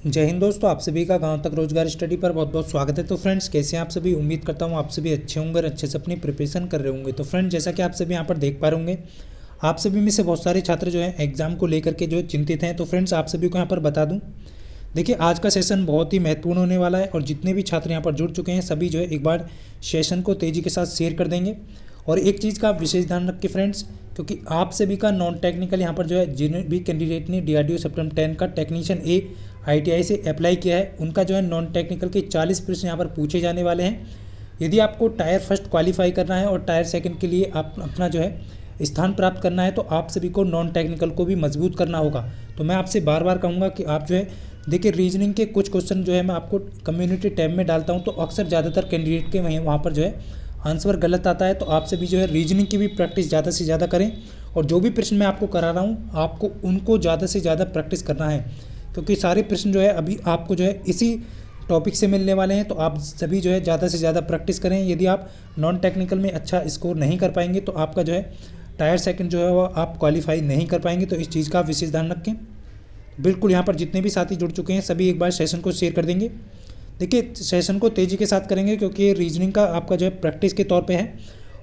जय हिंद दोस्तों, आप सभी का गांव तक रोजगार स्टडी पर बहुत बहुत स्वागत है। तो फ्रेंड्स, कैसे हैं आप सभी? उम्मीद करता हूं आप सभी अच्छे होंगे और अच्छे से अपनी प्रिपरेशन कर रहे होंगे। तो फ्रेंड्स, जैसा कि आप सभी यहां पर देख पा रहे होंगे, आप सभी में से बहुत सारे छात्र जो हैं एग्जाम को लेकर के जो है चिंतित हैं। तो फ्रेंड्स, आप सभी को यहाँ पर बता दूँ, देखिए आज का सेशन बहुत ही महत्वपूर्ण होने वाला है और जितने भी छात्र यहाँ पर जुड़ चुके हैं सभी जो है एक बार सेशन को तेज़ी के साथ शेयर कर देंगे। और एक चीज़ का विशेष ध्यान रखें फ्रेंड्स, क्योंकि आप सभी का नॉन टेक्निकल यहाँ पर जो है जिन भी कैंडिडेट ने DRDO सेप्टेम्बर 10 का टेक्नीशियन ए ITI से अप्लाई किया है उनका जो है नॉन टेक्निकल के 40 प्रश्न यहाँ पर पूछे जाने वाले हैं। यदि आपको टायर फर्स्ट क्वालिफाई करना है और टायर सेकंड के लिए आप अपना जो है स्थान प्राप्त करना है तो आप सभी को नॉन टेक्निकल को भी मजबूत करना होगा। तो मैं आपसे बार बार कहूँगा कि आप जो है देखिए, रीजनिंग के कुछ क्वेश्चन जो है मैं आपको कम्युनिटी टैब में डालता हूँ, तो अक्सर ज़्यादातर कैंडिडेट के वहाँ पर जो है आंसर गलत आता है। तो आप सभी जो है रीजनिंग की भी प्रैक्टिस ज़्यादा से ज़्यादा करें और जो भी प्रश्न मैं आपको करा रहा हूँ आपको उनको ज़्यादा से ज़्यादा प्रैक्टिस करना है, क्योंकि सारे प्रश्न जो है अभी आपको जो है इसी टॉपिक से मिलने वाले हैं। तो आप सभी जो है ज़्यादा से ज़्यादा प्रैक्टिस करें। यदि आप नॉन टेक्निकल में अच्छा स्कोर नहीं कर पाएंगे तो आपका जो है टायर सेकंड जो है वो आप क्वालिफाई नहीं कर पाएंगे। तो इस चीज़ का विशेष ध्यान रखें। बिल्कुल, यहाँ पर जितने भी साथी जुड़ चुके हैं सभी एक बार सेशन को शेयर कर देंगे। देखिए, सेशन को तेज़ी के साथ करेंगे क्योंकि ये रीजनिंग का आपका जो है प्रैक्टिस के तौर पे है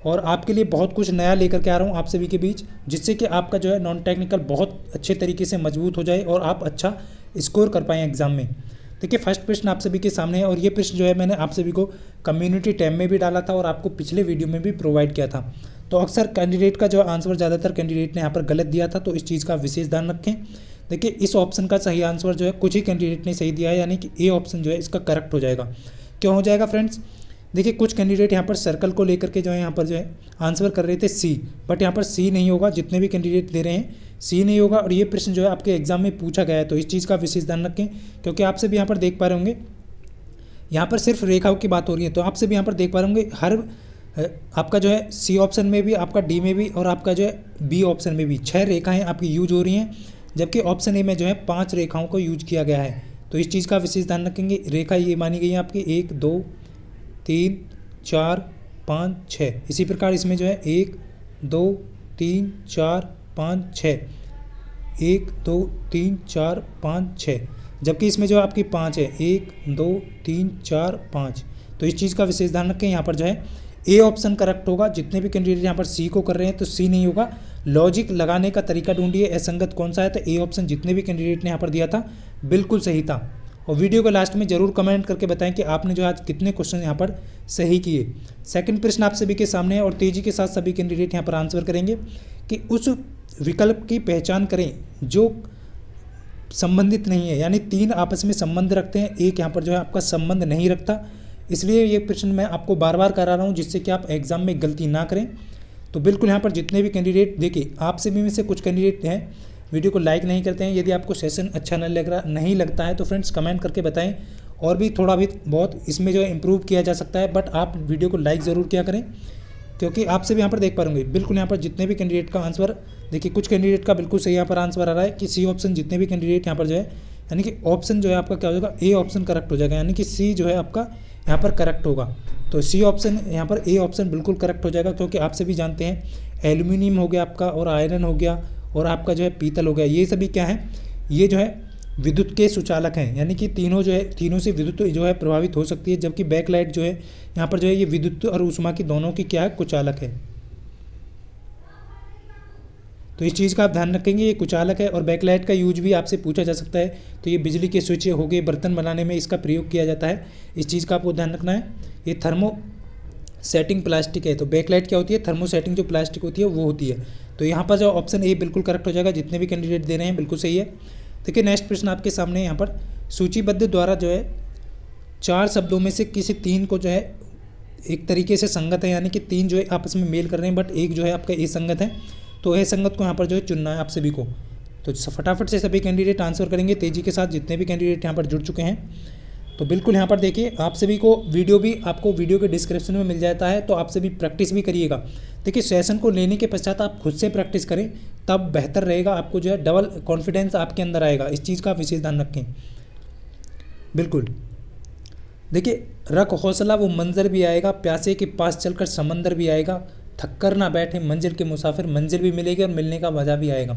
और आपके लिए बहुत कुछ नया लेकर के आ रहा हूँ आप सभी के बीच, जिससे कि आपका जो है नॉन टेक्निकल बहुत अच्छे तरीके से मजबूत हो जाए और आप अच्छा स्कोर कर पाएँ एग्जाम में। देखिए, फर्स्ट प्रश्न आप सभी के सामने है और ये प्रश्न जो है मैंने आप सभी को कम्युनिटी टैब में भी डाला था और आपको पिछले वीडियो में भी प्रोवाइड किया था। तो अक्सर कैंडिडेट का जो आंसर ज़्यादातर कैंडिडेट ने यहाँ पर गलत दिया था, तो इस चीज़ का विशेष ध्यान रखें। देखिए, इस ऑप्शन का सही आंसर जो है कुछ ही कैंडिडेट ने सही दिया है, यानी कि ए ऑप्शन जो है इसका करेक्ट हो जाएगा। क्यों हो जाएगा फ्रेंड्स? देखिए, कुछ कैंडिडेट यहाँ पर सर्कल को लेकर के जो है यहाँ पर जो है आंसर कर रहे थे सी, बट यहाँ पर सी नहीं होगा। जितने भी कैंडिडेट दे रहे हैं सी नहीं होगा और ये प्रश्न जो है आपके एग्जाम में पूछा गया है। तो इस चीज़ का विशेष ध्यान रखें, क्योंकि आप सभी यहाँ पर देख पा रहे होंगे यहाँ पर सिर्फ रेखाओं की बात हो रही है। तो आप सभी यहाँ पर देख पा रहे होंगे हर आपका जो है सी ऑप्शन में भी, आपका डी में भी और आपका जो है बी ऑप्शन में भी 6 रेखाएँ आपकी यूज हो रही हैं, जबकि ऑप्शन ए में जो है 5 रेखाओं को यूज किया गया है। तो इस चीज़ का विशेष ध्यान रखेंगे। रेखा ये मानी गई है आपकी 1 2 3 4 5 6। इसी प्रकार इसमें जो है 1 2 3 4 5 6, 1 2 3 4 5 6, जबकि इसमें जो आपकी 5 है 1 2 3 4 5। तो इस चीज़ का विशेष ध्यान रखें। यहाँ पर जो है ए ऑप्शन करेक्ट होगा। जितने भी कैंडिडेट यहाँ पर सी को कर रहे हैं तो सी नहीं होगा। लॉजिक लगाने का तरीका ढूंढिए, असंगत कौन सा है। तो ए ऑप्शन जितने भी कैंडिडेट ने यहाँ पर दिया था बिल्कुल सही था। और वीडियो के लास्ट में जरूर कमेंट करके बताएं कि आपने जो आज कितने क्वेश्चन यहाँ पर सही किए। सेकंड प्रश्न आप सभी के सामने है और तेज़ी के साथ सभी कैंडिडेट यहाँ पर आंसर करेंगे कि उस विकल्प की पहचान करें जो संबंधित नहीं है, यानी 3 आपस में संबंध रखते हैं, एक यहाँ पर जो है आपका संबंध नहीं रखता। इसलिए ये प्रश्न मैं आपको बार बार करा रहा हूँ जिससे कि आप एग्जाम में गलती ना करें। तो बिल्कुल यहाँ पर जितने भी कैंडिडेट, देखिए आप सभी में से कुछ कैंडिडेट हैं वीडियो को लाइक नहीं करते हैं। यदि आपको सेशन अच्छा नहीं लगता है तो फ्रेंड्स कमेंट करके बताएं और भी थोड़ा भी बहुत इसमें जो है इम्प्रूव किया जा सकता है, बट आप वीडियो को लाइक ज़रूर किया करें, क्योंकि आप सभी यहाँ पर देख पाएंगे बिल्कुल यहाँ पर जितने भी कैंडिडेट का आंसर, देखिए कुछ कैंडिडेट का बिल्कुल सही यहाँ पर आंसर आ रहा है कि सी ऑप्शन। जितने भी कैंडिडेट यहाँ पर जो है, यानी कि ऑप्शन जो है आपका क्या हो जाएगा, ए ऑप्शन करेक्ट हो जाएगा, यानी कि सी जो है आपका यहाँ पर करेक्ट होगा। तो सी ऑप्शन यहाँ पर ए ऑप्शन बिल्कुल करेक्ट हो जाएगा, क्योंकि आप सभी जानते हैं एल्यूमिनियम हो गया आपका और आयरन हो गया और आपका जो है पीतल हो गया, ये सभी क्या है, ये जो है विद्युत के सुचालक हैं, यानी कि तीनों जो है तीनों से विद्युत जो है प्रभावित हो सकती है। जबकि बैकलाइट जो है यहाँ पर जो है ये विद्युत और ऊष्मा की दोनों की क्या है, कुचालक है। तो इस चीज़ का आप ध्यान रखेंगे, ये कुचालक है। और बैकलाइट का यूज भी आपसे पूछा जा सकता है। तो ये बिजली के स्विच हो गए, बर्तन बनाने में इसका प्रयोग किया जाता है, इस चीज़ का आपको ध्यान रखना है। ये थर्मो सेटिंग प्लास्टिक है। तो बैकलाइट क्या होती है, थर्मो सेटिंग जो प्लास्टिक होती है वो होती है। तो यहाँ पर जो ऑप्शन ए बिल्कुल करेक्ट हो जाएगा। जितने भी कैंडिडेट दे रहे हैं बिल्कुल सही है। देखिए नेक्स्ट प्रश्न आपके सामने यहाँ पर सूचीबद्ध द्वारा जो है 4 शब्दों में से किसी 3 को जो है एक तरीके से संगत है, यानी कि 3 जो है आपस में मेल कर रहे हैं बट एक जो है आपका ए संगत है। तो ए संगत को यहाँ पर जो है चुनना है आप सभी को। तो फटाफट से सभी कैंडिडेट आंसर करेंगे तेज़ी के साथ, जितने भी कैंडिडेट यहाँ पर जुड़ चुके हैं। तो बिल्कुल यहाँ पर देखिए आप सभी को वीडियो भी आपको वीडियो के डिस्क्रिप्शन में मिल जाता है, तो आप सभी प्रैक्टिस भी करिएगा। देखिए सेशन को लेने के पश्चात आप खुद से प्रैक्टिस करें, तब बेहतर रहेगा। आपको जो है डबल कॉन्फिडेंस आपके अंदर आएगा, इस चीज़ का विशेष ध्यान रखें। बिल्कुल देखिए, रख हौसला वो मंजर भी आएगा, प्यासे के पास चलकर समंदर भी आएगा, थक कर ना बैठे मंजिल के मुसाफिर, मंजिल भी मिलेगी और मिलने का मज़ा भी आएगा।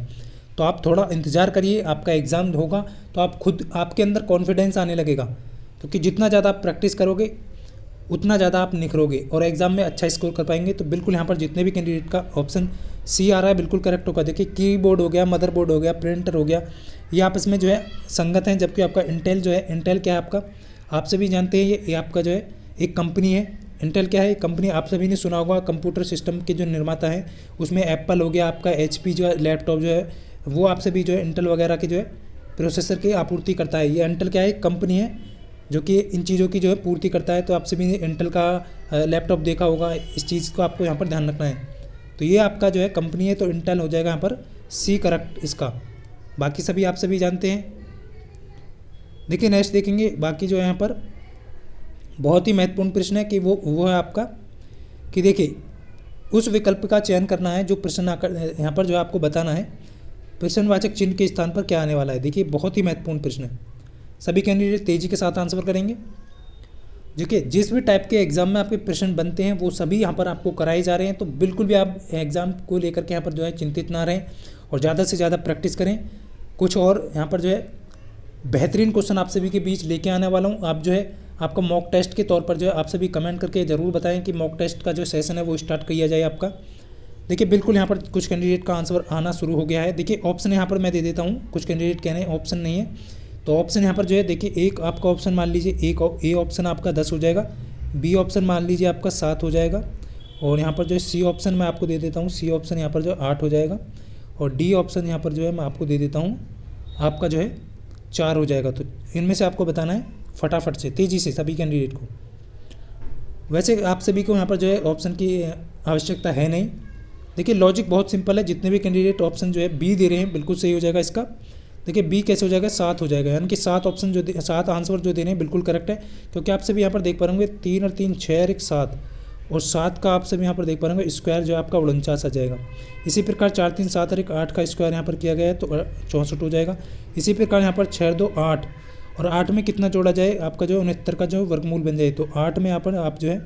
तो आप थोड़ा इंतज़ार करिए, आपका एग्ज़ाम होगा तो आप खुद आपके अंदर कॉन्फिडेंस आने लगेगा, क्योंकि जितना ज़्यादा आप प्रैक्टिस करोगे उतना ज़्यादा आप निखरोगे और एग्ज़ाम में अच्छा स्कोर कर पाएंगे। तो बिल्कुल यहाँ पर जितने भी कैंडिडेट का ऑप्शन सी आ रहा है बिल्कुल करेक्ट होगा। देखिए कीबोर्ड हो गया, मदरबोर्ड हो गया, प्रिंटर हो गया, ये आपस में जो है संगत हैं। जबकि आपका इंटेल जो है, इंटेल क्या है आपका, आप सभी जानते हैं ये आपका जो है एक कंपनी है। इंटेल क्या है, एक कंपनी आप सभी ने सुना होगा, कंप्यूटर सिस्टम के जो निर्माता हैं उसमें एप्पल हो गया, आपका HP जो है लैपटॉप जो है वो आप सभी जो है इंटेल वगैरह के जो है प्रोसेसर की आपूर्ति करता है। ये इंटेल क्या है, एक कंपनी है जो कि इन चीज़ों की जो है पूर्ति करता है। तो आप सभी ने इंटेल का लैपटॉप देखा होगा, इस चीज़ को आपको यहाँ पर ध्यान रखना है। तो ये आपका जो है कंपनी है, तो इंटेल हो जाएगा यहाँ पर सी करेक्ट इसका। बाकी सभी आप सभी जानते हैं। देखिए नेक्स्ट देखेंगे, बाकी जो है यहाँ पर बहुत ही महत्वपूर्ण प्रश्न है कि वो है आपका कि देखिए उस विकल्प का चयन करना है जो प्रश्न आकर यहाँ पर जो आपको बताना है प्रश्नवाचक चिन्ह के स्थान पर क्या आने वाला है। देखिए बहुत ही महत्वपूर्ण प्रश्न है, सभी कैंडिडेट तेज़ी के साथ आंसर करेंगे। देखिए जिस भी टाइप के एग्ज़ाम में आपके प्रश्न बनते हैं वो सभी यहाँ पर आपको कराए जा रहे हैं। तो बिल्कुल भी आप एग्ज़ाम को लेकर के यहाँ पर जो है चिंतित ना रहें और ज़्यादा से ज़्यादा प्रैक्टिस करें। कुछ और यहाँ पर जो है बेहतरीन क्वेश्चन आप सभी के बीच लेके आने वाला हूँ। आप जो है आपका मॉक टेस्ट के तौर पर जो है आप सभी कमेंट करके ज़रूर बताएं कि मॉक टेस्ट का जो सेशन है वो स्टार्ट किया जाए आपका। देखिए बिल्कुल यहाँ पर कुछ कैंडिडेट का आंसर आना शुरू हो गया है। देखिए ऑप्शन यहाँ पर मैं दे देता हूँ, कुछ कैंडिडेट कह रहे हैं ऑप्शन नहीं है, तो ऑप्शन यहाँ पर जो है देखिए एक आपका ऑप्शन मान लीजिए, एक ए ऑप्शन आपका 10 हो जाएगा, बी ऑप्शन मान लीजिए आपका 7 हो जाएगा, और यहाँ पर जो है सी ऑप्शन मैं आपको दे देता हूँ, सी ऑप्शन यहाँ पर जो 8 हो जाएगा, और डी ऑप्शन यहाँ पर जो है मैं आपको दे देता हूँ आपका जो है 4 हो जाएगा। तो इनमें से आपको बताना है फटाफट से, तेज़ी से सभी कैंडिडेट को। वैसे आप सभी को यहाँ पर जो है ऑप्शन की आवश्यकता है नहीं। देखिए लॉजिक बहुत सिंपल है, जितने भी कैंडिडेट ऑप्शन जो है बी दे रहे हैं बिल्कुल सही हो जाएगा इसका। देखिए बी कैसे हो जाएगा, 7 हो जाएगा, यानी कि 7 ऑप्शन जो 7 आंसर जो दे रहे हैं बिल्कुल करेक्ट है। क्योंकि आप सभी यहाँ पर देख पा रहे होंगे 3 और 3 6 और 1 7, और 7 का आप सभी यहाँ पर देख पा रहे होंगे स्क्वायर जो है आपका 49 आ जाएगा। इसी प्रकार 4 3 7 और 1 8 का स्क्वायर यहाँ पर किया गया है तो 64 हो जाएगा। इसी प्रकार यहाँ पर 6 2 8, और 8 में कितना जोड़ा जाए, आपका जो 69 का जो वर्गमूल बन जाए, तो 8 में यहाँ पर आप जो है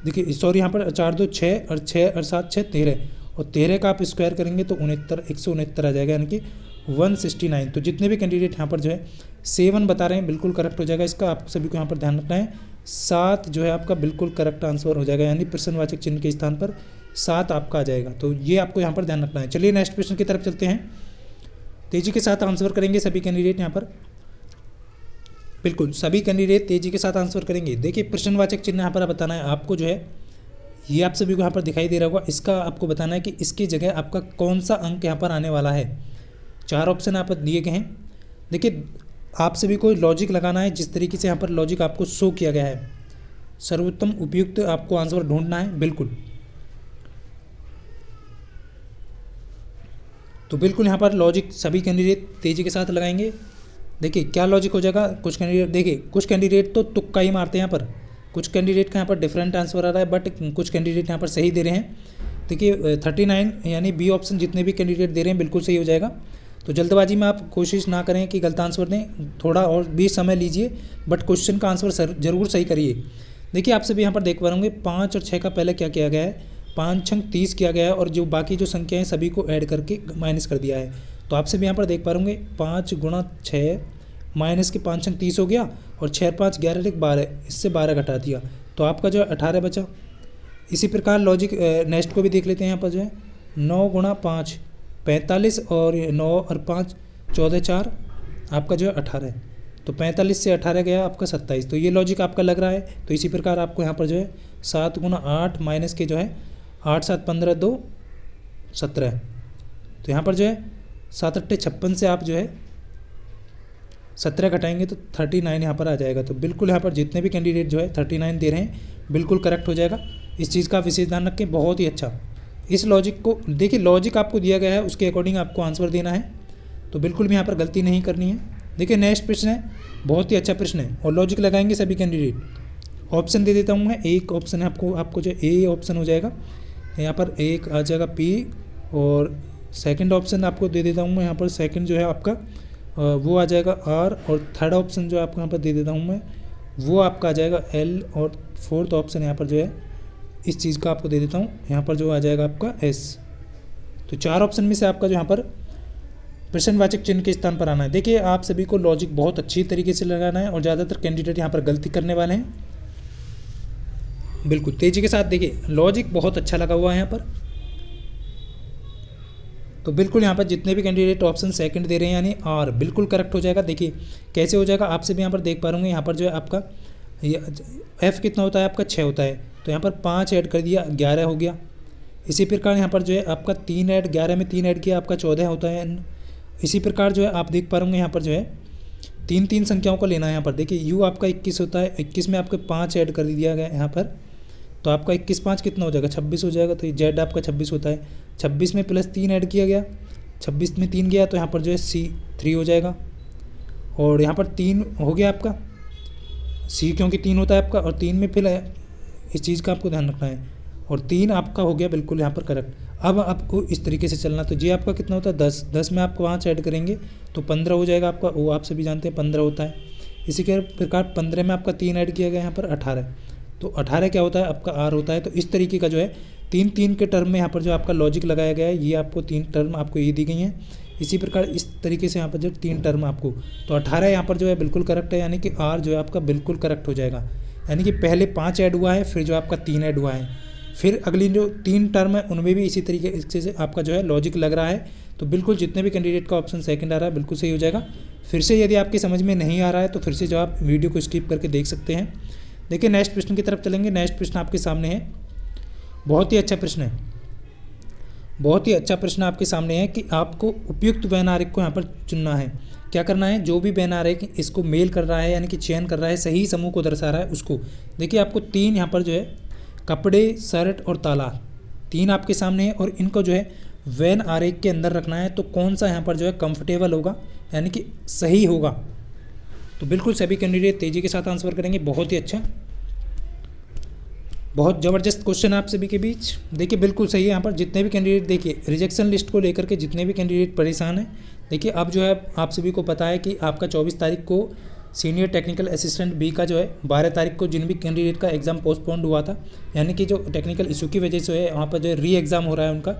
देखिए सॉरी यहाँ पर 4 2 6 और 6 और 7 6 13, और 13 का आप स्क्वायर करेंगे तो 169 आ जाएगा, यानी कि 169। तो जितने भी कैंडिडेट यहाँ पर जो है 7 बता रहे हैं बिल्कुल करेक्ट हो जाएगा इसका। आप सभी को यहाँ पर ध्यान रखना है 7 जो है आपका बिल्कुल करेक्ट आंसर हो जाएगा, यानी प्रश्नवाचक चिन्ह के स्थान पर 7 आपका आ जाएगा। तो ये आपको यहाँ पर ध्यान रखना है। चलिए नेक्स्ट प्रश्न की तरफ चलते हैं। तेजी के साथ आंसर करेंगे सभी कैंडिडेट यहाँ पर, बिल्कुल सभी कैंडिडेट तेजी के साथ आंसर करेंगे। देखिए प्रश्नवाचक चिन्ह यहाँ पर बताना है आपको जो है, ये आप सभी को यहाँ पर दिखाई दे रहा होगा, इसका आपको बताना है कि इसकी जगह आपका कौन सा अंक यहाँ पर आने वाला है। 4 ऑप्शन यहाँ पर दिए गए हैं। देखिए आप सभी को लॉजिक लगाना है, जिस तरीके से यहाँ पर लॉजिक आपको शो किया गया है, सर्वोत्तम उपयुक्त आपको आंसर ढूंढना है बिल्कुल। तो बिल्कुल यहाँ पर लॉजिक सभी कैंडिडेट तेज़ी के साथ लगाएंगे। देखिए क्या लॉजिक हो जाएगा, कुछ कैंडिडेट देखिए कुछ कैंडिडेट तो तुक्का ही मारते हैं यहाँ पर, कुछ कैंडिडेट का यहाँ पर डिफरेंट आंसर आ रहा है, बट कुछ कैंडिडेट यहाँ पर सही दे रहे हैं। देखिए 39 यानी बी ऑप्शन जितने भी कैंडिडेट दे रहे हैं बिल्कुल सही हो जाएगा। तो जल्दबाजी में आप कोशिश ना करें कि गलत आंसर दें, थोड़ा और भी समय लीजिए, बट क्वेश्चन का आंसर जरूर सही करिए। देखिए आप सभी यहाँ पर देख पा रहे होंगे 5 और 6 का पहले क्या किया गया है, 5 छंग 30 किया गया है, और जो बाकी जो संख्याएँ सभी को ऐड करके माइनस कर दिया है। तो आप सभी यहाँ पर देख पा रहे होंगे 5 गुणा 6 माइनस के 5 छंग 30 हो गया, और 6 5 11 एक 12, इससे 12 घटा दिया, तो आपका जो है 18 बचा। इसी प्रकार लॉजिक नेक्स्ट को भी देख लेते हैं। यहाँ पर जो है 9 गुणा 5 45, और 9 और 5 14 4 आपका जो है 18, तो 45 से 18 गया आपका 27। तो ये लॉजिक आपका लग रहा है। तो इसी प्रकार आपको यहाँ पर जो है 7 गुणा 8 माइनस के जो है 8 7 15 2 17, तो यहाँ पर जो है 7 8 56 से आप जो है 17 घटाएंगे तो 39 यहाँ पर आ जाएगा। तो बिल्कुल यहाँ पर जितने भी कैंडिडेट जो है 39 दे रहे हैं बिल्कुल करेक्ट हो जाएगा। इस चीज़ का विशेष ध्यान रखें, बहुत ही अच्छा। इस लॉजिक को देखिए, लॉजिक आपको दिया गया है उसके अकॉर्डिंग आपको आंसर देना है, तो बिल्कुल भी यहाँ पर गलती नहीं करनी है। देखिए नेक्स्ट प्रश्न है, बहुत ही अच्छा प्रश्न है, और लॉजिक लगाएंगे सभी कैंडिडेट। ऑप्शन दे देता हूँ मैं, एक ऑप्शन है आपको जो ए ऑप्शन हो जाएगा, यहाँ पर एक आ जाएगा पी, और सेकंड ऑप्शन आपको दे देता हूँ मैं यहाँ पर, सेकंड जो है आपका वो आ जाएगा आर, और थर्ड ऑप्शन जो आपको यहाँ पर दे देता हूँ मैं वो आपका आ जाएगा एल, और फोर्थ ऑप्शन यहाँ पर जो है इस चीज़ का आपको दे देता हूँ, यहाँ पर जो आ जाएगा आपका एस। तो 4 ऑप्शन में से आपका जो यहाँ पर प्रश्नवाचक चिन्ह के स्थान पर आना है। देखिए आप सभी को लॉजिक बहुत अच्छी तरीके से लगाना है और ज़्यादातर कैंडिडेट यहाँ पर गलती करने वाले हैं। बिल्कुल तेज़ी के साथ देखिए लॉजिक बहुत अच्छा लगा हुआ है यहाँ पर। तो बिल्कुल यहाँ पर जितने भी कैंडिडेट ऑप्शन सेकंड दे रहे हैं यानी आर बिल्कुल करेक्ट हो जाएगा। देखिए कैसे हो जाएगा, आप सभी यहाँ पर देख पा रहे होंगे। यहाँ पर जो है आपका एफ कितना होता है, आपका 6 होता है, तो यहाँ पर 5 ऐड कर दिया 11 हो गया। इसी प्रकार यहाँ पर जो है आपका 3 ऐड 11 में 3 ऐड किया आपका 14 होता है। इसी प्रकार जो है आप देख पा रहे होंगे यहाँ पर जो है 3 संख्याओं को लेना है। यहाँ पर देखिए यू आपका 21 होता है, 21 में आपके 5 ऐड कर दिया गया यहाँ पर, तो आपका 21 5 कितना हो जाएगा 26 हो जाएगा। तो जेड आपका 26 होता है, 26 में प्लस 3 ऐड किया गया, 26 में 3 गया तो यहाँ पर जो है सी 3 हो जाएगा। और यहाँ पर 3 हो गया आपका सी, क्योंकि 3 होता है आपका, और 3 में फिर इस चीज़ का आपको ध्यान रखना है, और 3 आपका हो गया बिल्कुल यहाँ पर करेक्ट। अब आपको इस तरीके से चलना, तो जे आपका कितना होता है 10, 10 में आपको 5 ऐड करेंगे तो 15 हो जाएगा आपका, वो आप सभी जानते हैं 15 होता है। इसी के प्रकार 15 में आपका 3 ऐड किया गया यहाँ पर 18, तो 18 क्या होता है आपका आर होता है। तो इस तरीके का जो है 3 के टर्म में यहाँ पर जो आपका लॉजिक लगाया गया है, ये आपको 3 टर्म आपको ये दी गई हैं। इसी प्रकार इस तरीके से यहाँ पर जो 3 टर्म आपको, तो 18 यहाँ पर जो है बिल्कुल करेक्ट है, यानी कि आर जो है आपका बिल्कुल करेक्ट हो जाएगा। यानी कि पहले 5 ऐड हुआ है, फिर जो आपका 3 ऐड हुआ है, फिर अगली जो 3 टर्म है उनमें भी इसी तरीके से आपका जो है लॉजिक लग रहा है। तो बिल्कुल जितने भी कैंडिडेट का ऑप्शन सेकंड आ रहा है बिल्कुल सही हो जाएगा। फिर से यदि आपकी समझ में नहीं आ रहा है तो फिर से जो आप वीडियो को स्किप करके देख सकते हैं। देखिए नेक्स्ट प्रश्न की तरफ चलेंगे। नेक्स्ट प्रश्न आपके सामने है, बहुत ही अच्छा प्रश्न है, बहुत ही अच्छा प्रश्न आपके सामने है कि आपको उपयुक्त वैन आरेख को यहाँ पर चुनना है। क्या करना है, जो भी वैन आरेख इसको मेल कर रहा है यानी कि चयन कर रहा है, सही समूह को दर्शा रहा है उसको। देखिए आपको 3 यहाँ पर जो है कपड़े, शर्ट और ताला 3 आपके सामने है, और इनको जो है वैन आरेख के अंदर रखना है। तो कौन सा यहाँ पर जो है कंफर्टेबल होगा यानी कि सही होगा। तो बिल्कुल सभी कैंडिडेट तेज़ी के साथ आंसर करेंगे। बहुत ही अच्छा, बहुत ज़बरदस्त क्वेश्चन है आप सभी के बीच। देखिए बिल्कुल सही है। यहाँ पर जितने भी कैंडिडेट, देखिए रिजेक्शन लिस्ट को लेकर के जितने भी कैंडिडेट परेशान हैं, देखिए अब जो है आप सभी को पता है कि आपका 24 तारीख को सीनियर टेक्निकल असिस्टेंट बी का जो है 12 तारीख को जिन भी कैंडिडेट का एग्ज़ाम पोस्टपोन्ड हुआ था, यानी कि जो टेक्निकल इशू की वजह से है वहाँ पर जो है री एग्ज़ाम हो रहा है उनका।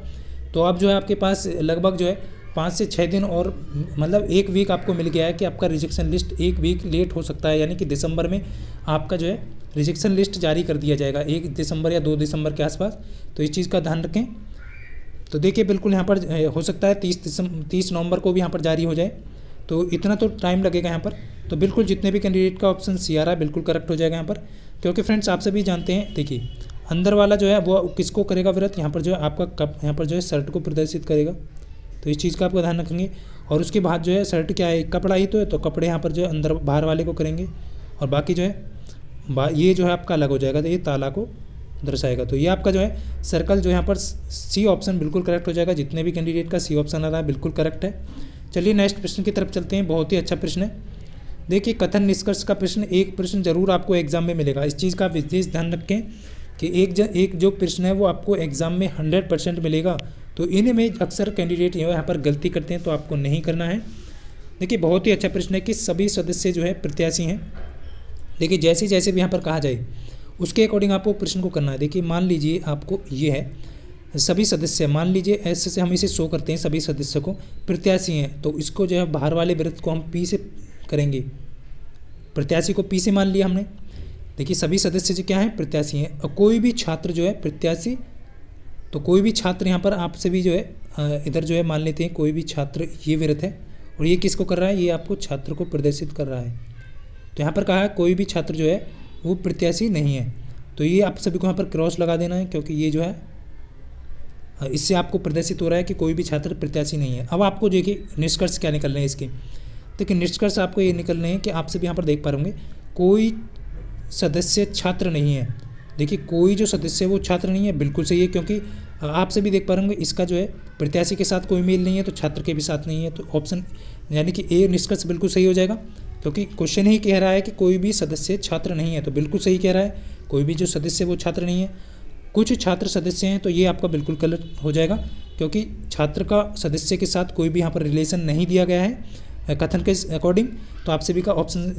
तो अब जो है आपके पास लगभग जो है 5 से 6 दिन और मतलब 1 वीक आपको मिल गया है कि आपका रिजेक्शन लिस्ट 1 वीक लेट हो सकता है, यानी कि दिसंबर में आपका जो है रिजेक्शन लिस्ट जारी कर दिया जाएगा 1 दिसंबर या 2 दिसंबर के आसपास। तो इस चीज़ का ध्यान रखें। तो देखिए बिल्कुल यहाँ पर हो सकता है 30 नवंबर को भी यहाँ पर जारी हो जाए, तो इतना तो टाइम लगेगा यहाँ पर। तो बिल्कुल जितने भी कैंडिडेट का ऑप्शन सी आ रहा है बिल्कुल करेक्ट हो जाएगा यहाँ पर, क्योंकि फ्रेंड्स आप सभी जानते हैं। देखिए अंदर वाला जो है वो किसको करेगा व्रत, यहाँ पर जो है आपका कप यहाँ पर जो है शर्ट को प्रदर्शित करेगा, तो इस चीज़ का आपको ध्यान रखेंगे। और उसके बाद जो है शर्ट क्या है, कपड़ा ही तो है, तो कपड़े यहाँ पर जो है अंदर बाहर वाले को करेंगे, और बाकी जो है ये जो है आपका अलग हो जाएगा, तो ये ताला को दर्शाएगा। तो ये आपका जो है सर्कल जो यहाँ पर सी ऑप्शन बिल्कुल करेक्ट हो जाएगा। जितने भी कैंडिडेट का सी ऑप्शन आ रहा है बिल्कुल करेक्ट है। चलिए नेक्स्ट प्रश्न की तरफ चलते हैं। बहुत ही अच्छा प्रश्न है। देखिए कथन निष्कर्ष का प्रश्न, एक प्रश्न जरूर आपको एग्जाम में मिलेगा, इस चीज़ का विशेष ध्यान रखें कि एक जो प्रश्न है वो आपको एग्जाम में 100% मिलेगा। तो इनमें अक्सर कैंडिडेट यहाँ पर गलती करते हैं, तो आपको नहीं करना है। देखिए बहुत ही अच्छा प्रश्न है कि सभी सदस्य जो है प्रत्याशी हैं। देखिए जैसे जैसे भी यहाँ पर कहा जाए उसके अकॉर्डिंग आपको प्रश्न को करना है। देखिए मान लीजिए आपको ये है सभी सदस्य, मान लीजिए ऐसे से हम इसे शो करते हैं सभी सदस्य को प्रत्याशी हैं, तो इसको जो है बाहर वाले वृत्त को हम पी से करेंगे, प्रत्याशी को पी से मान लिया हमने। देखिए सभी सदस्य जो क्या हैं प्रत्याशी हैं, और कोई भी छात्र जो है प्रत्याशी, तो कोई भी छात्र यहाँ पर आपसे भी जो है इधर जो है मान लेते हैं कोई भी छात्र ये वृत्त है, और ये किसको कर रहा है, ये आपको छात्र को प्रदर्शित कर रहा है। तो यहाँ पर कहा है कोई भी छात्र जो है वो प्रत्याशी नहीं है, तो ये आप सभी को यहाँ पर क्रॉस लगा देना है, क्योंकि ये जो है इससे आपको प्रदर्शित हो रहा है कि कोई भी छात्र प्रत्याशी नहीं है। अब आपको देखिए निष्कर्ष क्या निकलने हैं इसके। देखिए निष्कर्ष आपको ये निकलने हैं कि आप सभी यहाँ पर देख पा रहे होंगे कोई सदस्य छात्र नहीं है। देखिए कोई जो सदस्य है वो छात्र नहीं है, बिल्कुल सही है, क्योंकि आप सभी देख पा रहे होंगे इसका जो है प्रत्याशी के साथ कोई मेल नहीं है, तो छात्र के भी साथ नहीं है। तो ऑप्शन यानी कि ए निष्कर्ष बिल्कुल सही हो जाएगा, क्योंकि क्वेश्चन ही कह रहा है कि कोई भी सदस्य छात्र नहीं है, तो बिल्कुल सही कह रहा है, कोई भी जो सदस्य वो छात्र नहीं है। कुछ छात्र सदस्य हैं, तो ये आपका बिल्कुल गलत हो जाएगा, क्योंकि छात्र का सदस्य के साथ कोई भी यहाँ पर रिलेशन नहीं दिया गया है कथन के अकॉर्डिंग। तो आप सभी का ऑप्शन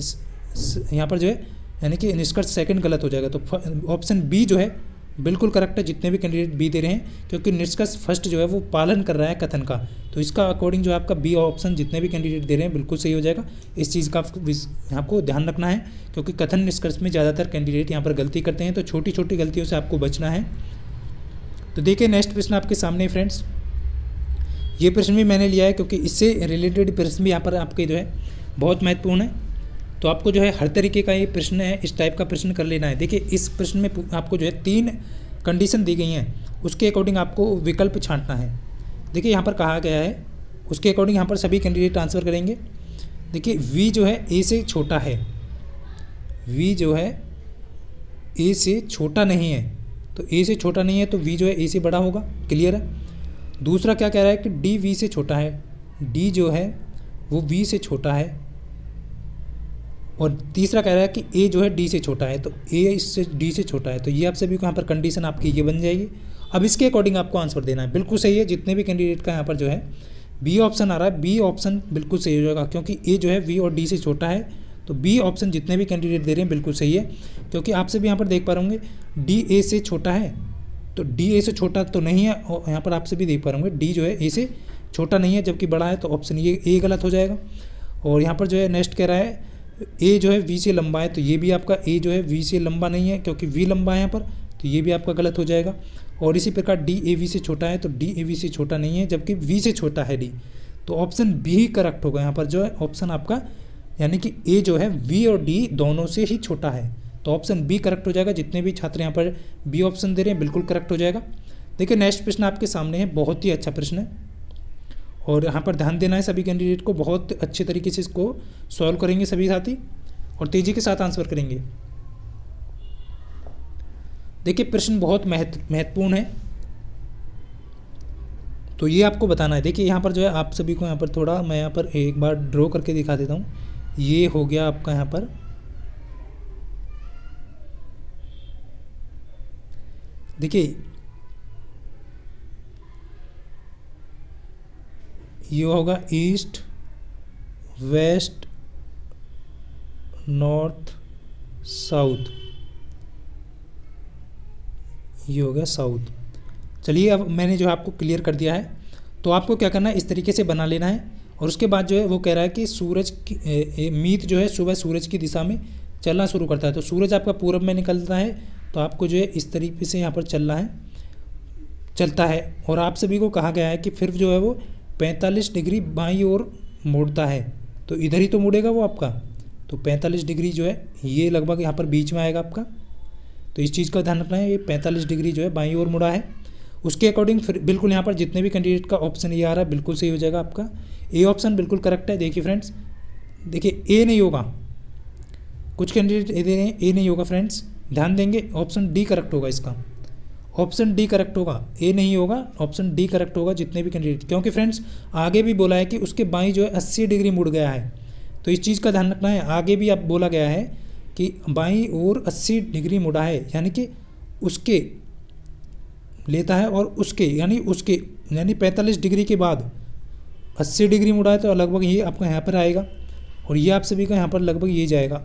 यहाँ पर जो है यानी कि निष्कर्ष सेकंड गलत हो जाएगा। तो ऑप्शन बी जो है बिल्कुल करेक्ट है जितने भी कैंडिडेट बी दे रहे हैं, क्योंकि निष्कर्ष फर्स्ट जो है वो पालन कर रहा है कथन का। तो इसका अकॉर्डिंग जो है आपका बी ऑप्शन जितने भी कैंडिडेट दे रहे हैं बिल्कुल सही हो जाएगा। इस चीज़ का आपको ध्यान रखना है, क्योंकि कथन निष्कर्ष में ज़्यादातर कैंडिडेट यहाँ पर गलती करते हैं, तो छोटी छोटी गलतियों से आपको बचना है। तो देखिए नेक्स्ट प्रश्न आपके सामने फ्रेंड्स, ये प्रश्न भी मैंने लिया है क्योंकि इससे रिलेटेड प्रश्न भी यहाँ पर आपके जो है बहुत महत्वपूर्ण है। तो आपको जो है हर तरीके का ये प्रश्न है, इस टाइप का प्रश्न कर लेना है। देखिए इस प्रश्न में आपको जो है 3 कंडीशन दी गई हैं, उसके अकॉर्डिंग आपको विकल्प छांटना है। देखिए यहाँ पर कहा गया है, उसके अकॉर्डिंग यहाँ पर सभी कैंडिडेट आंसर करेंगे। देखिए वी जो है ए से छोटा है, वी जो है ए से छोटा नहीं है, तो ए से छोटा नहीं है तो वी जो है ए से बड़ा होगा, क्लियर है। दूसरा क्या कह रहा है कि डी वी से छोटा है, डी जो है वो वी से छोटा है। और तीसरा कह रहा है कि ए जो है डी से छोटा है, तो ए इससे डी से छोटा है। तो ये आप सभी को यहाँ पर कंडीशन आपकी ये बन जाएगी। अब इसके अकॉर्डिंग आपको आंसर देना है। बिल्कुल सही है, जितने भी कैंडिडेट का यहाँ पर जो है बी ऑप्शन आ रहा है, बी ऑप्शन बिल्कुल सही हो जाएगा, क्योंकि ए जो है वी और डी से छोटा है। तो बी ऑप्शन जितने भी कैंडिडेट दे रहे हैं बिल्कुल सही है, क्योंकि आप सभी यहाँ पर देख पा रहे होंगे डी ए से छोटा है, तो डी ए से छोटा तो नहीं है। और यहाँ पर आप सभी देख पा रहे होंगे डी जो है ए से छोटा नहीं है जबकि बड़ा है, तो ऑप्शन ये ए गलत हो जाएगा। और यहाँ पर जो है नेक्स्ट कह रहा है ए जो है वी से लंबा है, तो ये भी आपका ए जो है वी से लंबा नहीं है, क्योंकि वी लंबा है यहाँ पर, तो ये भी आपका गलत हो जाएगा। और इसी प्रकार डी ए वी से छोटा है, तो डी ए वी से छोटा नहीं है जबकि वी से छोटा है डी, तो ऑप्शन बी ही करेक्ट होगा यहाँ पर जो है ऑप्शन आपका, यानी कि ए जो है वी और डी दोनों से ही छोटा है, तो ऑप्शन बी करेक्ट हो जाएगा। जितने भी छात्र यहाँ पर बी ऑप्शन दे रहे हैं बिल्कुल करेक्ट हो जाएगा। देखिए नेक्स्ट प्रश्न आपके सामने है, बहुत ही अच्छा प्रश्न है और यहाँ पर ध्यान देना है सभी कैंडिडेट को, बहुत अच्छे तरीके से इसको सॉल्व करेंगे सभी साथी और तेज़ी के साथ आंसर करेंगे। देखिए प्रश्न बहुत महत्वपूर्ण है, तो ये आपको बताना है। देखिए यहाँ पर जो है आप सभी को यहाँ पर थोड़ा मैं यहाँ पर एक बार ड्रॉ करके दिखा देता हूँ। ये हो गया आपका यहाँ पर, देखिए ये होगा ईस्ट वेस्ट नॉर्थ साउथ, ये हो गया साउथ। चलिए अब मैंने जो है आपको क्लियर कर दिया है, तो आपको क्या करना है इस तरीके से बना लेना है। और उसके बाद जो है वो कह रहा है कि सूरज की मीत जो है सुबह सूरज की दिशा में चलना शुरू करता है, तो सूरज आपका पूरब में निकलता है, तो आपको जो है इस तरीके से यहाँ पर चलता है। और आप सभी को कहा गया है कि फिर जो है वो 45 डिग्री बाईं ओर मुड़ता है, तो इधर ही तो मुड़ेगा वो आपका, तो 45 डिग्री जो है ये लगभग यहाँ पर बीच में आएगा आपका, तो इस चीज़ का ध्यान रखना है। ये 45 डिग्री जो है बाईं ओर मुड़ा है, उसके अकॉर्डिंग फिर बिल्कुल यहाँ पर जितने भी कैंडिडेट का ऑप्शन ये आ रहा है बिल्कुल सही हो जाएगा आपका। ए ऑप्शन बिल्कुल करेक्ट है। देखिए फ्रेंड्स, देखिए ए नहीं होगा, कुछ कैंडिडेट ए दे रहे हैं, ए नहीं होगा फ्रेंड्स, ध्यान देंगे, ऑप्शन डी करेक्ट होगा इसका, ऑप्शन डी करेक्ट होगा, ए नहीं होगा, ऑप्शन डी करेक्ट होगा जितने भी कैंडिडेट, क्योंकि फ्रेंड्स आगे भी बोला है कि उसके बाईं जो है 80 डिग्री मुड़ गया है, तो इस चीज़ का ध्यान रखना है। आगे भी अब बोला गया है कि बाईं ओर 80 डिग्री मुड़ा है, यानी कि उसके लेता है और उसके यानी 45 डिग्री के बाद 80 डिग्री मुड़ा है, तो लगभग ये आपका यहाँ पर आएगा और ये आप सभी का यहाँ पर लगभग ये जाएगा,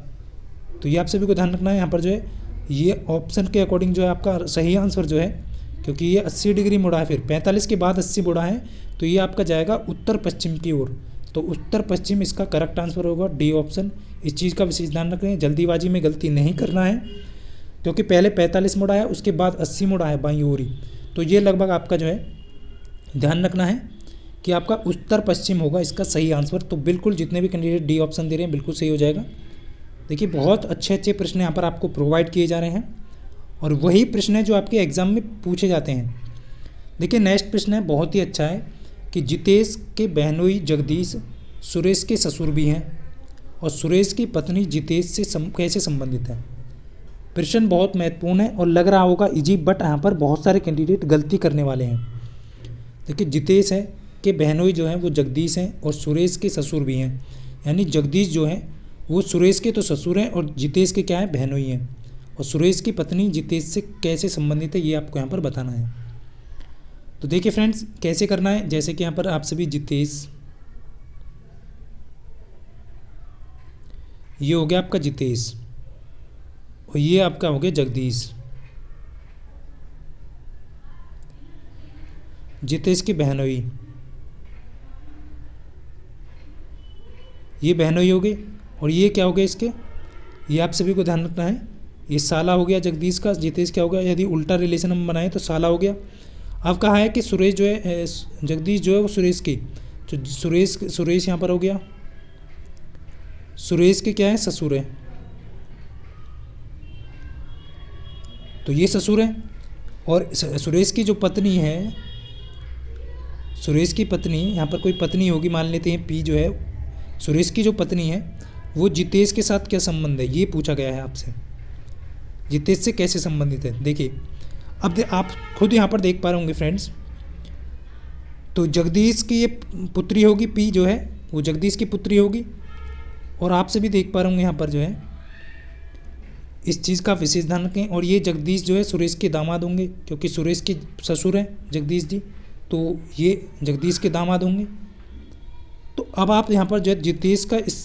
तो ये आप सभी को ध्यान रखना है। यहाँ पर जो है ये ऑप्शन के अकॉर्डिंग जो है आपका सही आंसर जो है, क्योंकि ये 80 डिग्री मुड़ा है, फिर 45 के बाद 80 मुड़ा है, तो ये आपका जाएगा उत्तर पश्चिम की ओर, तो उत्तर पश्चिम इसका करेक्ट आंसर होगा, डी ऑप्शन। इस चीज़ का विशेष ध्यान रखें, जल्दीबाजी में गलती नहीं करना है, क्योंकि पहले 45 मुड़ा है उसके बाद 80 मुड़ा है बाईं ओर ही, तो ये लगभग आपका जो है ध्यान रखना है कि आपका उत्तर पश्चिम होगा इसका सही आंसर। तो बिल्कुल जितने भी कैंडिडेट डी ऑप्शन दे रहे हैं बिल्कुल सही हो जाएगा। देखिए बहुत अच्छे अच्छे प्रश्न यहाँ पर आपको प्रोवाइड किए जा रहे हैं और वही प्रश्न है जो आपके एग्जाम में पूछे जाते हैं। देखिए नेक्स्ट प्रश्न है, बहुत ही अच्छा है कि जितेश के बहनोई जगदीश सुरेश के ससुर भी हैं और सुरेश की पत्नी जितेश से कैसे संबंधित है। प्रश्न बहुत महत्वपूर्ण है और लग रहा होगा इजी, बट यहाँ पर बहुत सारे कैंडिडेट गलती करने वाले हैं। देखिए जितेश है कि बहनोई जो हैं वो जगदीश हैं और सुरेश के ससुर भी हैं, यानी जगदीश जो हैं वो सुरेश के तो ससुर हैं और जितेश के क्या है बहनोई हैं, और सुरेश की पत्नी जितेश से कैसे संबंधित है ये आपको यहाँ पर बताना है। तो देखिए फ्रेंड्स कैसे करना है, जैसे कि यहाँ पर आप सभी जितेश, ये हो गया आपका जितेश और ये आपका हो गया जगदीश, जितेश की बहन हुई, ये बहन हुई होगी। और ये क्या हो गया इसके, ये आप सभी को ध्यान रखना है, ये साला हो गया जगदीश का, जितेश क्या हो गया, यदि उल्टा रिलेशन हम बनाएं तो साला हो गया। अब कहा है कि सुरेश जो है, जगदीश जो है वो सुरेश की, तो सुरेश यहाँ पर हो गया, सुरेश के क्या है, ससुर है, तो ये ससुर है। और सुरेश की जो पत्नी है, सुरेश की पत्नी, यहाँ पर कोई पत्नी होगी, मान लेते हैं पी जो है, सुरेश की जो पत्नी है वो जितेश के साथ क्या संबंध है, ये पूछा गया है आपसे, जितेश से कैसे संबंधित है। देखिए अब आप खुद यहाँ पर देख पा रहे होंगे फ्रेंड्स, तो जगदीश की ये पुत्री होगी, पी जो है वो जगदीश की पुत्री होगी। और आपसे भी देख पा रहे होंगे यहाँ पर जो है, इस चीज़ का विशेष ध्यान रखें। और ये जगदीश जो है सुरेश के दामाद होंगे, क्योंकि सुरेश के ससुर हैं जगदीश जी, तो ये जगदीश के दामाद होंगे। तो अब आप यहाँ पर जो है जितेश का इस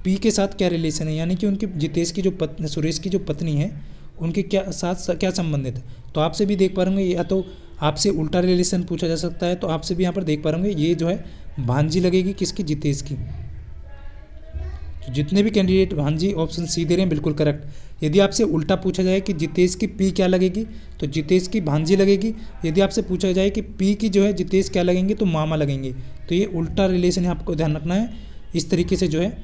पी के साथ क्या रिलेशन है, यानी कि उनकी जितेश की जो सुरेश की जो पत्नी है उनके क्या साथ क्या संबंधित है। तो आपसे भी देख पा रहे होंगे, या तो आपसे उल्टा रिलेशन पूछा जा सकता है, तो आपसे भी यहाँ पर देख पा रहे होंगे, ये जो है भांजी लगेगी किसकी, जितेश की। तो जितने भी कैंडिडेट भांजी ऑप्शन सी दे रहे हैं बिल्कुल करेक्ट। यदि आपसे उल्टा पूछा जाए कि जितेश की पी क्या लगेगी, तो जितेश की भांजी लगेगी। यदि आपसे पूछा जाए कि पी की जो है जितेश क्या लगेंगे, तो मामा लगेंगे। तो ये उल्टा रिलेशन आपको ध्यान रखना है। इस तरीके से जो है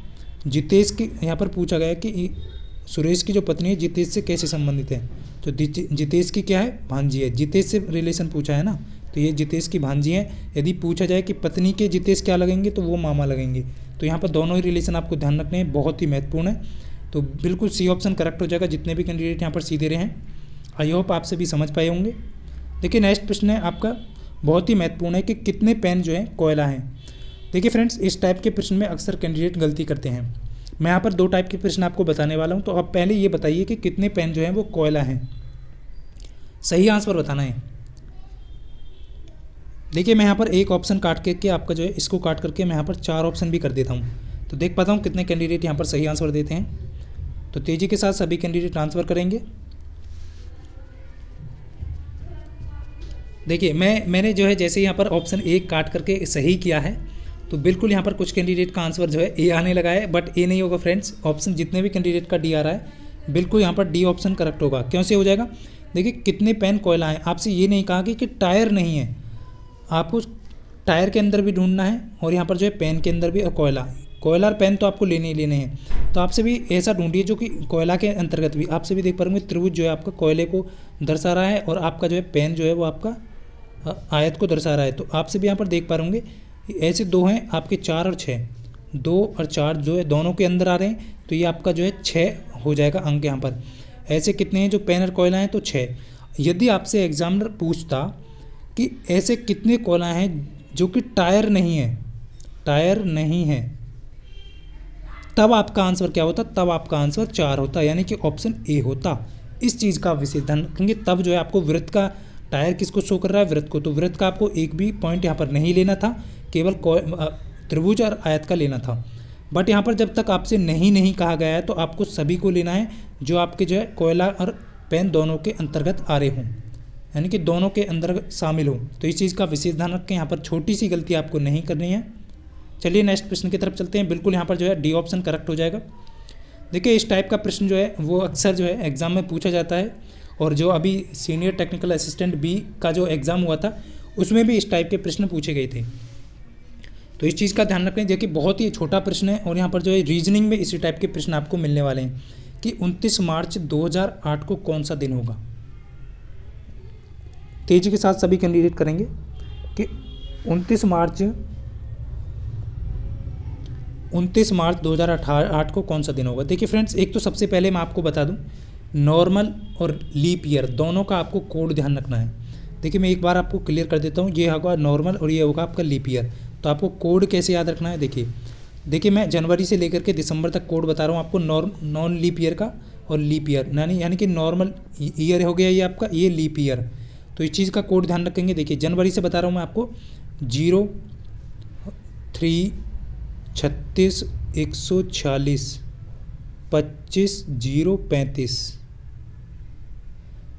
जितेश की यहाँ पर पूछा गया है कि सुरेश की जो पत्नी है जितेश से कैसे संबंधित है, तो जितेश की क्या है, भांजी है। जितेश से रिलेशन पूछा है ना, तो ये जितेश की भांजी है। यदि पूछा जाए कि पत्नी के जितेश क्या लगेंगे, तो वो मामा लगेंगे। तो यहाँ पर दोनों ही रिलेशन आपको ध्यान रखने हैं, बहुत ही महत्वपूर्ण है। तो बिल्कुल सी ऑप्शन करेक्ट हो जाएगा, जितने भी कैंडिडेट यहाँ पर सी दे रहे हैं। आई होप आप सभी समझ पाए होंगे। देखिए नेक्स्ट प्रश्न है आपका, बहुत ही महत्वपूर्ण है कि कितने पेन जो है कोयला हैं। देखिए फ्रेंड्स, इस टाइप के प्रश्न में अक्सर कैंडिडेट गलती करते हैं। मैं यहाँ पर दो टाइप के प्रश्न आपको बताने वाला हूँ, तो आप पहले ये बताइए कि कितने पेन जो हैं वो कोयला हैं। सही आंसर बताना है। देखिए मैं यहाँ पर एक ऑप्शन काट करके आपका जो है इसको काट करके मैं यहाँ पर 4 ऑप्शन भी कर देता हूँ, तो देख पाता हूँ कितने कैंडिडेट यहाँ पर सही आंसर देते हैं। तो तेज़ी के साथ सभी कैंडिडेट आंसर करेंगे। देखिए मैंने जो है जैसे यहाँ पर ऑप्शन 1 काट करके सही किया है, तो बिल्कुल यहाँ पर कुछ कैंडिडेट का आंसर जो है ए आने लगा है, बट ए नहीं होगा फ्रेंड्स। ऑप्शन जितने भी कैंडिडेट का डी आ रहा है, बिल्कुल यहाँ पर डी ऑप्शन करेक्ट होगा। क्यों से हो जाएगा, देखिए कितने पेन कोयला हैं। आपसे ये नहीं कहा कि टायर नहीं है, आपको टायर के अंदर भी ढूंढना है और यहाँ पर जो है पेन के अंदर भी, और कोयला और पेन तो आपको लेने ही लेने हैं। तो आपसे भी ऐसा ढूंढिए जो कि कोयला के अंतर्गत भी। आपसे भी देख पा रहे होंगे त्रिभुज जो है आपका कोयले को दर्शा रहा है, और आपका जो है पेन जो है वो आपका आयत को दर्शा रहा है। तो आपसे भी यहाँ पर देख पा रहे होंगे ऐसे 2 हैं आपके, 4 और 6, 2 और 4 जो है दोनों के अंदर आ रहे हैं, तो ये आपका जो है 6 हो जाएगा अंक यहाँ पर। ऐसे कितने हैं जो पेन और कोयला हैं, तो 6। यदि आपसे एग्जामिनर पूछता कि ऐसे कितने कोयला हैं जो कि टायर नहीं है, टायर नहीं है, तब आपका आंसर क्या होता, तब आपका आंसर 4 होता, यानी कि ऑप्शन ए होता। इस चीज़ का विशेष ध्यान रखेंगे, तब जो है आपको वृत्त का, टायर किसको शो कर रहा है, वृत्त को, तो वृत्त का आपको एक भी पॉइंट यहाँ पर नहीं लेना था, केवल त्रिभुज और आयत का लेना था। बट यहाँ पर जब तक आपसे नहीं कहा गया है, तो आपको सभी को लेना है जो आपके जो है कोयला और पेन दोनों के अंतर्गत आ रहे हों, यानी कि दोनों के अंदर शामिल हो। तो इस चीज़ का विशेष ध्यान रखें, यहाँ पर छोटी सी गलती आपको नहीं करनी है। चलिए नेक्स्ट प्रश्न की तरफ चलते हैं। बिल्कुल यहाँ पर जो है डी ऑप्शन करेक्ट हो जाएगा। देखिए इस टाइप का प्रश्न जो है वो अक्सर जो है एग्जाम में पूछा जाता है, और जो अभी सीनियर टेक्निकल असिस्टेंट बी का जो एग्ज़ाम हुआ था उसमें भी इस टाइप के प्रश्न पूछे गए थे। तो इस चीज़ का ध्यान रखें, जो कि बहुत ही छोटा प्रश्न है, और यहाँ पर जो है रीजनिंग में इसी टाइप के प्रश्न आपको मिलने वाले हैं कि 29 मार्च 2008 को कौन सा दिन होगा। तेजी के साथ सभी कैंडिडेट करेंगे कि 29 मार्च 2008 को कौन सा दिन होगा। देखिए फ्रेंड्स, एक तो सबसे पहले मैं आपको बता दूं, नॉर्मल और लीप ईयर दोनों का आपको कोड ध्यान रखना है। देखिए मैं एक बार आपको क्लियर कर देता हूँ, ये होगा नॉर्मल और ये होगा आपका लीप ईयर। तो आपको कोड कैसे याद रखना है, देखिए मैं जनवरी से लेकर के दिसंबर तक कोड बता रहा हूँ आपको, नॉन लीप ईयर का और लीप ईयर, यानी कि नॉर्मल ईयर हो गया ये आपका, ये लीप ईयर। तो इस चीज़ का कोड ध्यान रखेंगे। देखिए जनवरी से बता रहा हूँ मैं आपको 0, 3, 36, 140, 25, 0, 35।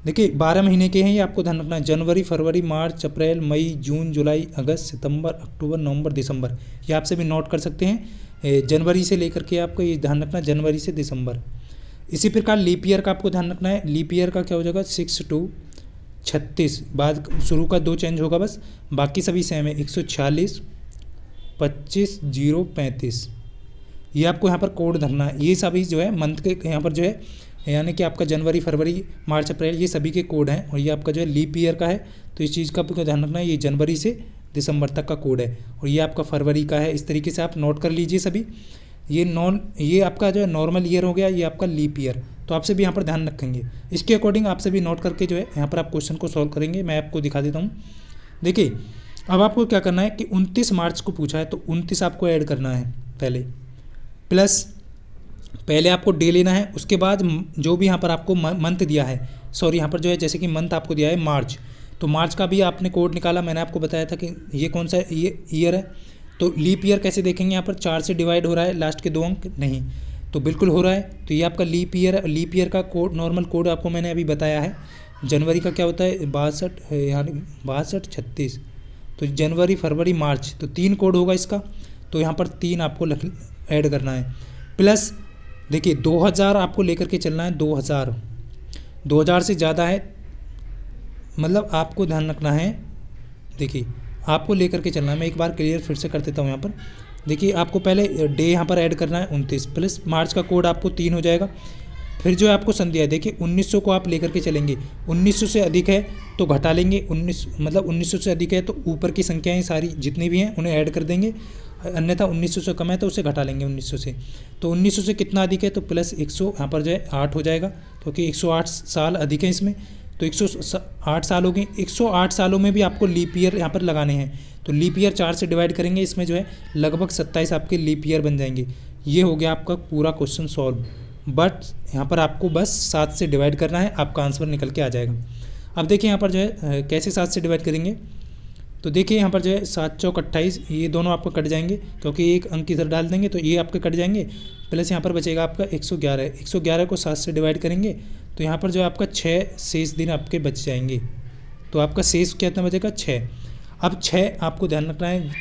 देखिए 12 महीने के हैं ये, आपको ध्यान रखना है। जनवरी, फरवरी, मार्च, अप्रैल, मई, जून, जुलाई, अगस्त, सितंबर, अक्टूबर, नवंबर, दिसंबर। ये आप सभी नोट कर सकते हैं। जनवरी से लेकर के आपको ये ध्यान रखना है, जनवरी से दिसंबर। इसी प्रकार लीप ईयर का आपको ध्यान रखना है। लीप ईयर का क्या हो जाएगा, 6 to 36, बाद शुरू का 2 चेंज होगा बस, बाकी सभी सेम है। 146, 25, 0, 35, ये आपको यहाँ पर कोड धरना है। ये सभी जो है मंथ के यहाँ पर जो है, यानी कि आपका जनवरी, फरवरी, मार्च, अप्रैल, ये सभी के कोड हैं। और ये आपका जो है लीप ईयर का है, तो इस चीज़ का आपको ध्यान रखना है, ये जनवरी से दिसंबर तक का कोड है। और ये आपका फरवरी का है। इस तरीके से आप नोट कर लीजिए सभी। ये आपका जो है नॉर्मल ईयर हो गया, ये आपका लीप ईयर। तो आपसे भी यहाँ पर ध्यान रखेंगे, इसके अकॉर्डिंग आपसे भी नोट करके जो है यहाँ पर आप क्वेश्चन को सॉल्व करेंगे। मैं आपको दिखा देता हूँ। देखिए अब आपको क्या करना है कि 29 मार्च को पूछा है, तो 29 आपको ऐड करना है पहले, प्लस पहले आपको डे लेना है, उसके बाद जो भी यहाँ पर आपको मंथ दिया है, सॉरी यहाँ पर जो है जैसे कि मंथ आपको दिया है मार्च, तो मार्च का भी आपने कोड निकाला। मैंने आपको बताया था कि ये कौन सा ये ईयर है। तो लीप ईयर कैसे देखेंगे, यहाँ पर 4 से डिवाइड हो रहा है, लास्ट के 2 अंक नहीं, तो बिल्कुल हो रहा है। तो ये आपका लीप ईयर है। लीप ईयर का कोड, नॉर्मल कोड आपको मैंने अभी बताया है। जनवरी का क्या होता है, 62, यानी 62, 36, तो जनवरी, फरवरी, मार्च, तो 3 कोड होगा इसका। तो यहाँ पर 3 आपको ऐड करना है, प्लस देखिए 2000 आपको लेकर के चलना है। 2000 से ज़्यादा है, मतलब आपको ध्यान रखना है। देखिए आपको लेकर के चलना है। मैं एक बार क्लियर फिर से कर देता हूँ यहाँ पर। देखिए आपको पहले डे यहाँ पर ऐड करना है 29, प्लस मार्च का कोड आपको 3 हो जाएगा। फिर जो है आपको सन दिया है, देखिए 1900 को आप लेकर के चलेंगे। 1900 से अधिक है तो घटा लेंगे, 1900 से अधिक है तो ऊपर की संख्याएँ सारी जितनी भी हैं उन्हें ऐड कर देंगे, अन्यथा 1900 से कम है तो उसे घटा लेंगे 1900 से। तो 1900 से कितना अधिक है, तो प्लस 100 यहाँ पर जो है 8 हो जाएगा, क्योंकि 108 साल अधिक है इसमें, तो 108 साल हो गए। 108 सालों में भी आपको लीप ईयर यहाँ पर लगाने हैं, तो लीप ईयर 4 से डिवाइड करेंगे, इसमें जो है लगभग 27 आपके लीप ईयर बन जाएंगे। ये हो गया आपका पूरा क्वेश्चन सॉल्व। बट यहाँ पर आपको बस 7 से डिवाइड करना है, आपका आंसर निकल के आ जाएगा। अब देखिए यहाँ पर जो है कैसे 7 से डिवाइड करेंगे, तो देखिए यहाँ पर जो है 7 चौक 28, ये दोनों आपको कट जाएंगे, क्योंकि एक अंक इधर डाल देंगे तो ये आपके कट जाएंगे, प्लस यहाँ पर बचेगा आपका 111। 111 को 7 से डिवाइड करेंगे तो यहाँ पर जो है आपका 6 शेष दिन आपके बच जाएंगे, तो आपका शेष कितना बचेगा, 6। अब 6 आपको ध्यान रखना है,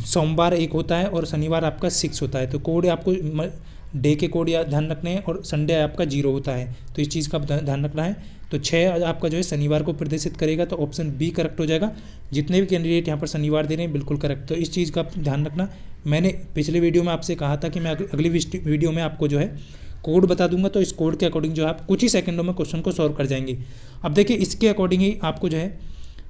सोमवार 1 होता है और शनिवार आपका 6 होता है, तो कोड आपको डे के कोड या ध्यान रखने हैं, और संडे आपका 0 होता है, तो इस चीज़ का ध्यान रखना है। तो 6 आपका जो है शनिवार को प्रदर्शित करेगा, तो ऑप्शन बी करेक्ट हो जाएगा। जितने भी कैंडिडेट यहाँ पर शनिवार दे रहे हैं बिल्कुल करेक्ट, तो इस चीज़ का ध्यान रखना। मैंने पिछले वीडियो में आपसे कहा था कि मैं अगली वीडियो में आपको जो है कोड बता दूंगा, तो इस कोड के अकॉर्डिंग जो है आप कुछ ही सेकंडों में क्वेश्चन को सॉल्व कर जाएंगे। अब देखिए इसके अकॉर्डिंग ही आपको जो है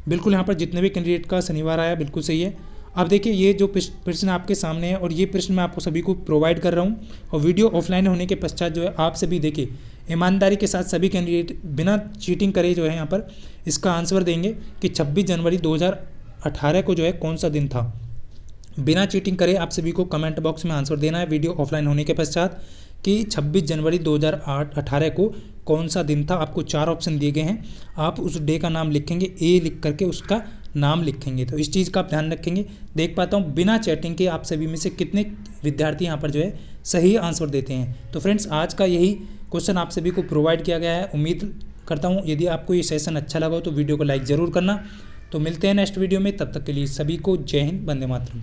बिल्कुल यहाँ पर जितने भी कैंडिडेट का शनिवार आया बिल्कुल सही है। अब देखिए ये जो प्रश्न आपके सामने है, और ये प्रश्न मैं आपको सभी को प्रोवाइड कर रहा हूँ, और वीडियो ऑफलाइन होने के पश्चात जो है आप सभी देखिए ईमानदारी के साथ सभी कैंडिडेट बिना चीटिंग करे जो है यहाँ पर इसका आंसर देंगे कि 26 जनवरी 2018 को जो है कौन सा दिन था। बिना चीटिंग करे आप सभी को कमेंट बॉक्स में आंसर देना है वीडियो ऑफलाइन होने के पश्चात कि 26 जनवरी 2018 को कौन सा दिन था। आपको 4 ऑप्शन दिए गए हैं, आप उस डे का नाम लिखेंगे, ए लिख करके उसका नाम लिखेंगे। तो इस चीज़ का आप ध्यान रखेंगे। देख पाता हूँ बिना चैटिंग के आप सभी में से कितने विद्यार्थी यहाँ पर जो है सही आंसर देते हैं। तो फ्रेंड्स आज का यही क्वेश्चन आप सभी को प्रोवाइड किया गया है। उम्मीद करता हूँ यदि आपको ये सेशन अच्छा लगा हो तो वीडियो को लाइक ज़रूर करना। तो मिलते हैं नेक्स्ट वीडियो में, तब तक के लिए सभी को जय हिंद, वंदे मातरम।